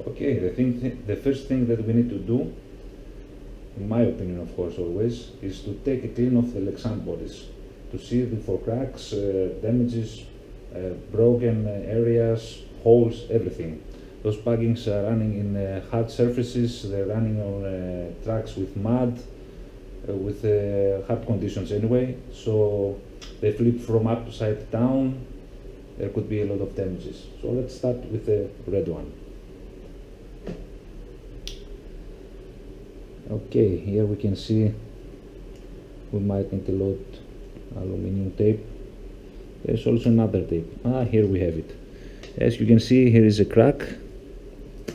Okay, the first thing that we need to do, in my opinion of course always, is to take a clean of the Lexan bodies to see for cracks, damages, broken areas, holes, everything. Those buggings are running in hard surfaces, they're running on tracks with mud, with hard conditions anyway, so they flip from upside down, there could be a lot of damages. So let's start with the red one. Okay, here we can see we might need a lot aluminium tape. There's also another tape. Here we have it. As you can see, here is a crack.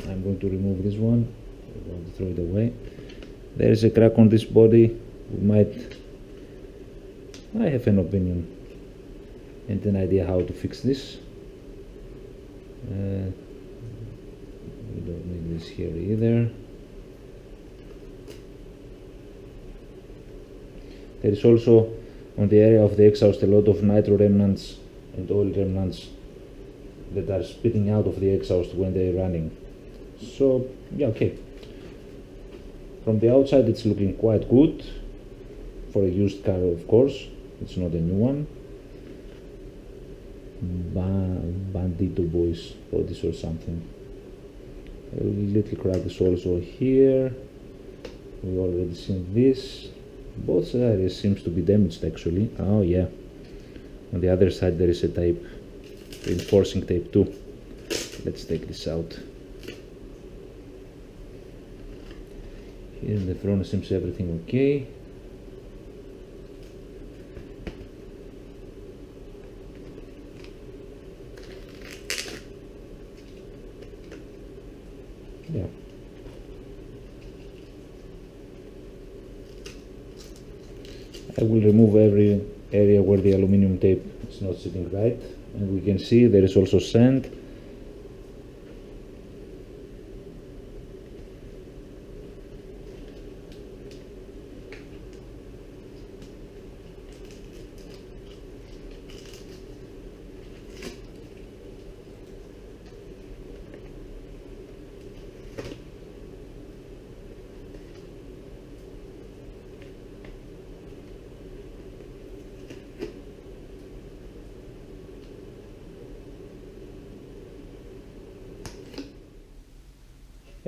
I'm going to remove this one. I'm going to throw it away. There is a crack on this body. I have an opinion and an idea how to fix this. We don't need this here either. There is also on the area of the exhaust a lot of nitro remnants and oil remnants that are spitting out of the exhaust when they're running. So yeah, okay. From the outside it's looking quite good for a used car, of course. It's not a new one. Bandito Boys bodies or something. A little crack is also here. We already seen this. Both areas seems to be damaged actually. Oh yeah. On the other side there is a tape, reinforcing tape too. Let's take this out. Here in the front seems everything okay. Yeah. I will remove every area where the aluminum tape is not sitting right, and we can see there is also sand.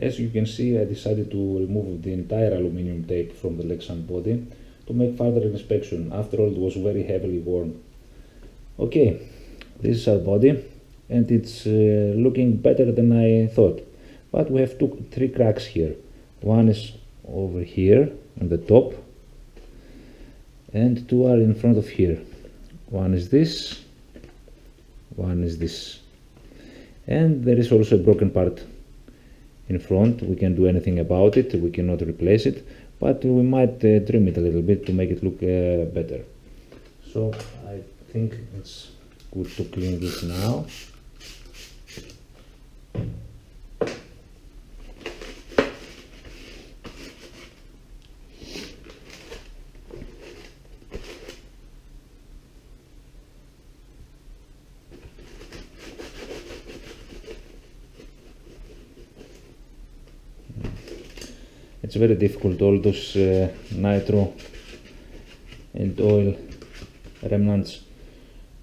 As you can see, I decided to remove the entire aluminum tape from the Lexan body to make further inspection. After all, it was very heavily worn. Okay, this is our body and it's looking better than I thought. But we have three cracks here. One is over here on the top and two are in front of here. One is this, one is this. And there is also a broken part in front. We can't do anything about it, we cannot replace it, but we might trim it a little bit to make it look better. So I think it's good to clean this now. It's very difficult, all those nitro and oil remnants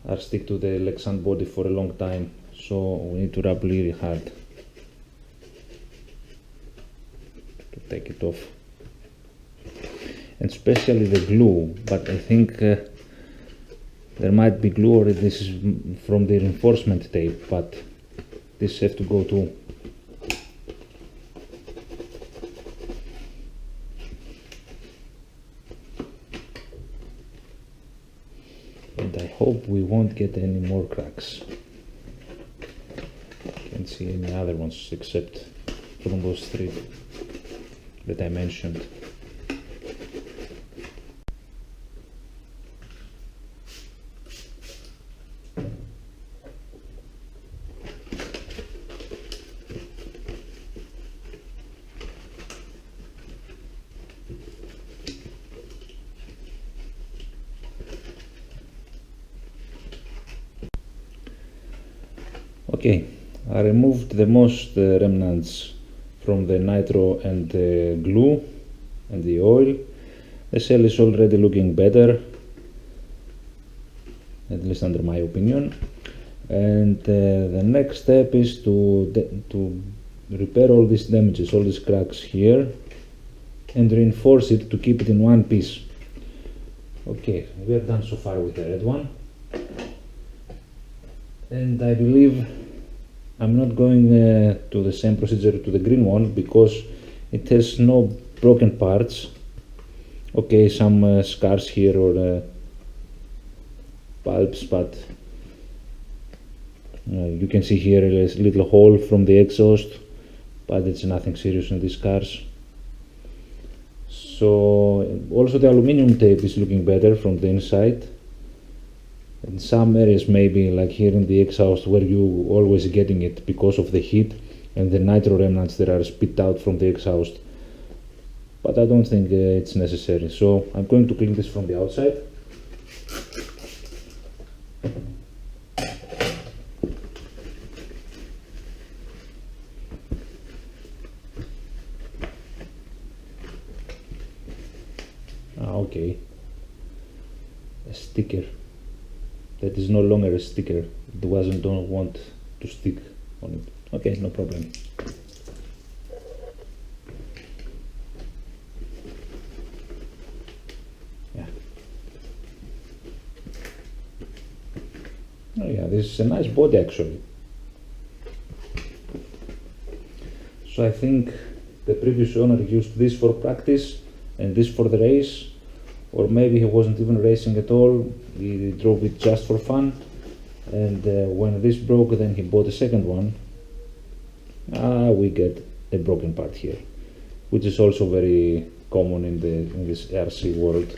are stick to the Lexan body for a long time, so we need to rub really hard to take it off. And especially the glue, but I think there might be glue, or this is from the reinforcement tape, but this has to go too. And I hope we won't get any more cracks. Can't see any other ones except from those three that I mentioned. Okay, I removed the most remnants from the nitro and the glue and the oil. The cell is already looking better, at least under my opinion. And the next step is to repair all these damages, all these cracks here, and reinforce it to keep it in one piece. Okay, we are done so far with the red one, and I believe I'm not going to the same procedure to the green one because it has no broken parts. Okay, some scars here or pulps, but you can see here a little hole from the exhaust, but it's nothing serious in these cars. So also the aluminum tape is looking better from the inside. In some areas, maybe like here in the exhaust, where you always getting it because of the heat and the nitro remnants that are spit out from the exhaust, but I don't think it's necessary. So I'm going to clean this from the outside. Okay, a sticker that is no longer a sticker. It don't want to stick on it. Okay, no problem. Yeah. Oh yeah, this is a nice body actually. So I think the previous owner used this for practice and this for the race, or maybe he wasn't even racing at all, he drove it just for fun, and when this broke, then he bought a second one. We get a broken part here, which is also very common in this RC world.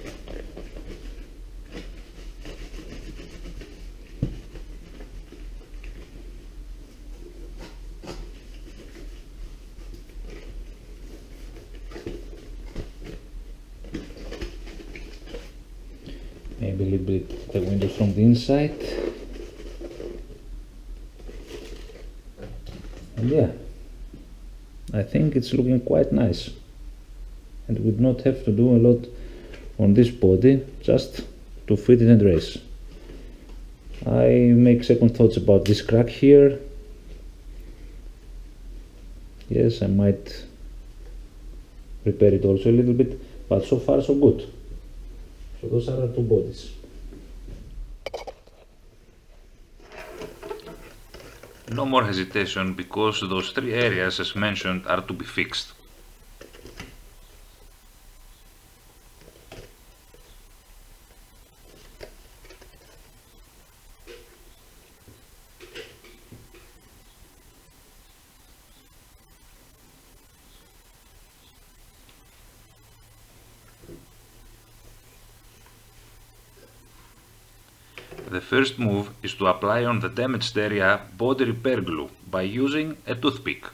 Maybe a little bit the windows from the inside. And yeah, I think it's looking quite nice. And would not have to do a lot on this body, just to fit it and race. I make second thoughts about this crack here. Yes, I might repair it also a little bit, but so far so good. So those are the two bodies. No more hesitation, because those three areas as mentioned are to be fixed. The first move is to apply on the damaged area body repair glue by using a toothpick.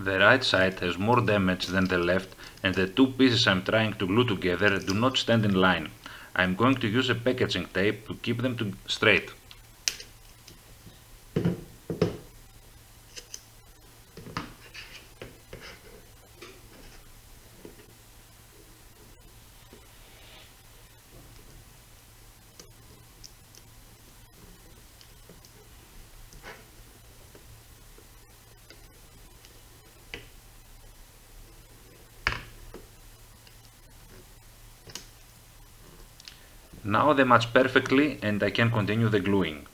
The right side has more damage than the left, and the two pieces I'm trying to glue together do not stand in line. I'm going to use a packaging tape to keep them straight. Now they match perfectly and I can continue the gluing.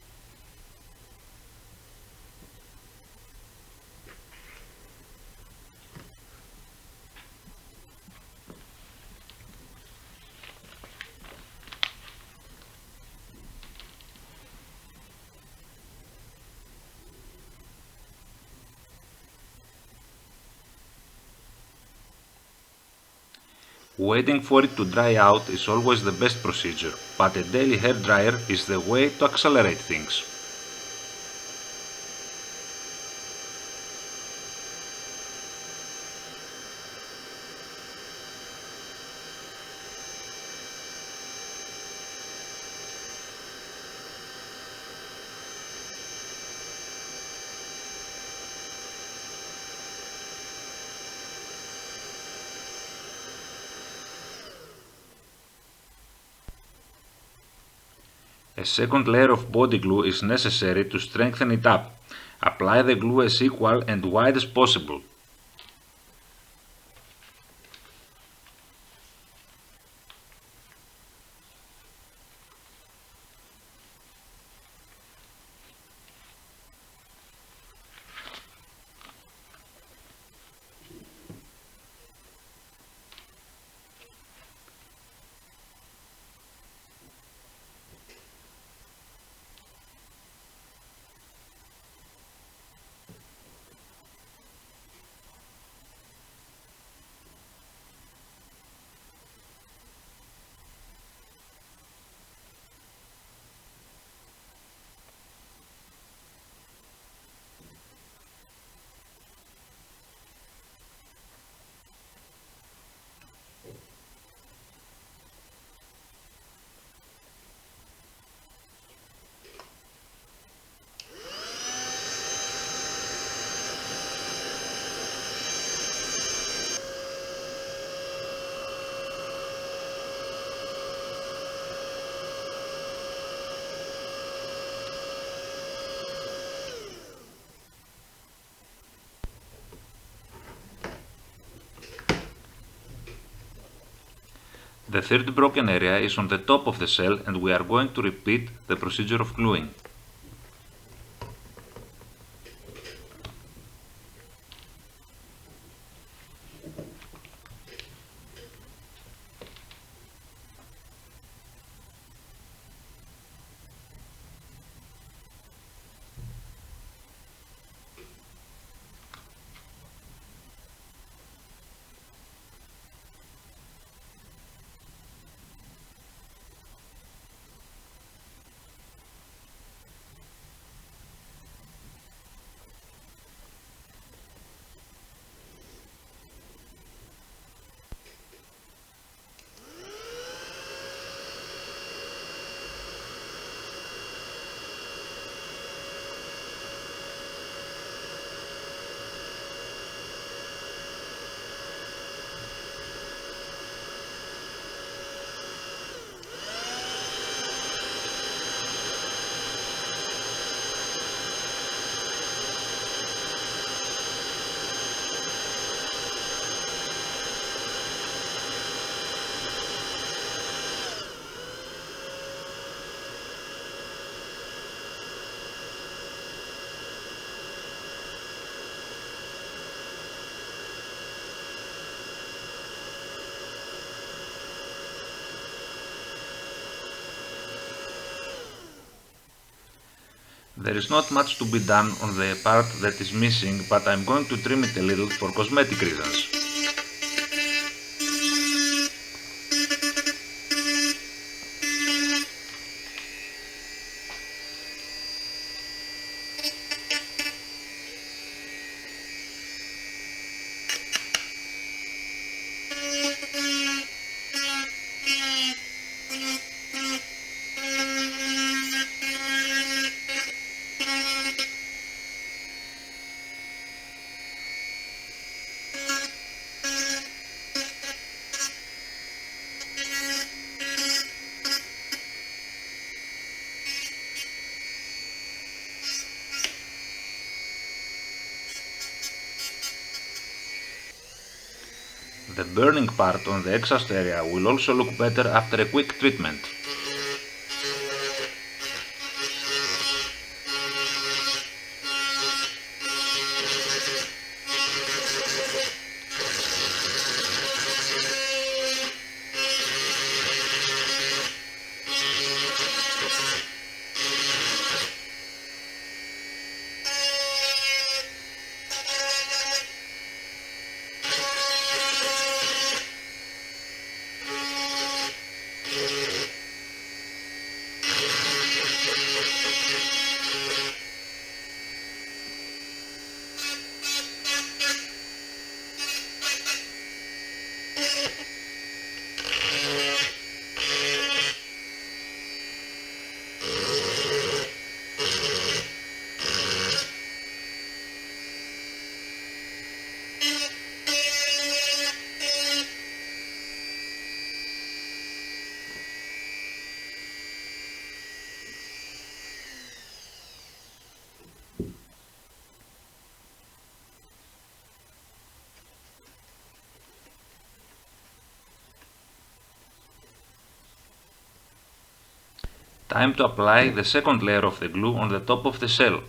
Waiting for it to dry out is always the best procedure, but a daily hair dryer is the way to accelerate things. A second layer of body glue is necessary to strengthen it up. Apply the glue as equal and wide as possible. The third broken area is on the top of the shell and we are going to repeat the procedure of gluing. There is not much to be done on the part that is missing, but I'm going to trim it a little for cosmetic reasons. The burning part on the exhaust area will also look better after a quick treatment. Time to apply the second layer of the glue on the top of the shell.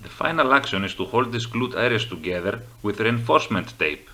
The final action is to hold these glued areas together with reinforcement tape.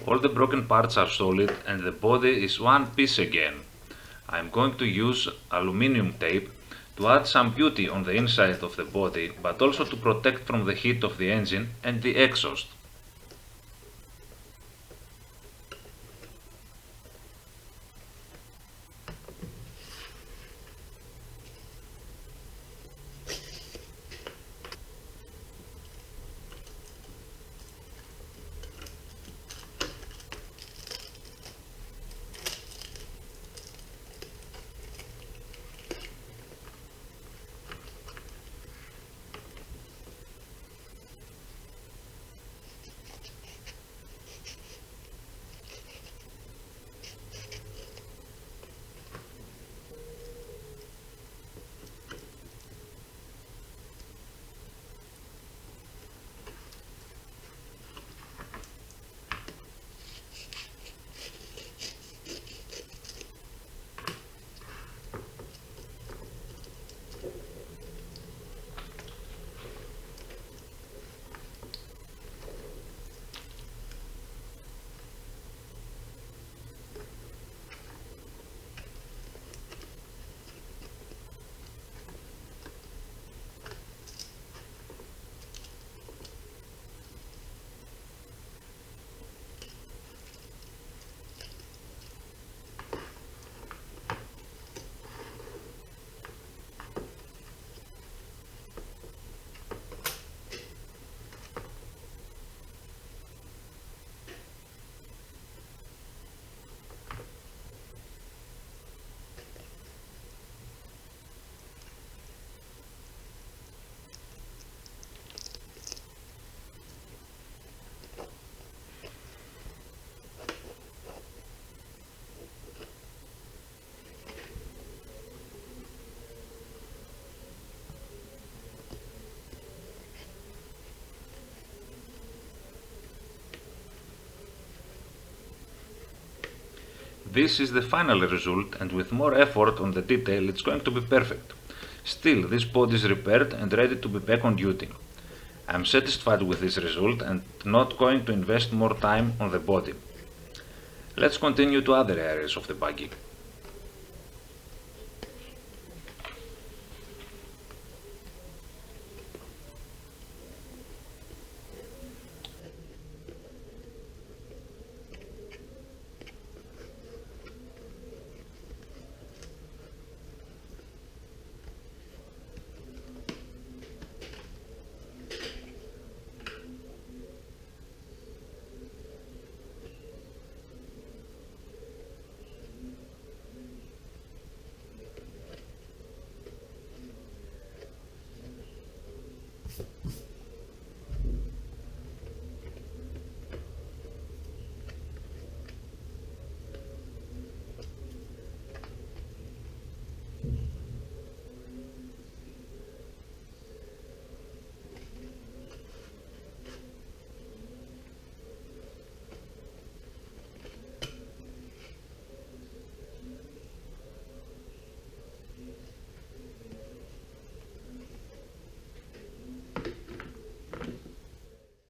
All the broken parts are solid and the body is one piece again. I am going to use aluminium tape to add some beauty on the inside of the body, but also to protect from the heat of the engine and the exhaust. This is the final result, and with more effort on the detail it's going to be perfect. Still, this body is repaired and ready to be back on duty. I'm satisfied with this result and not going to invest more time on the body. Let's continue to other areas of the buggy.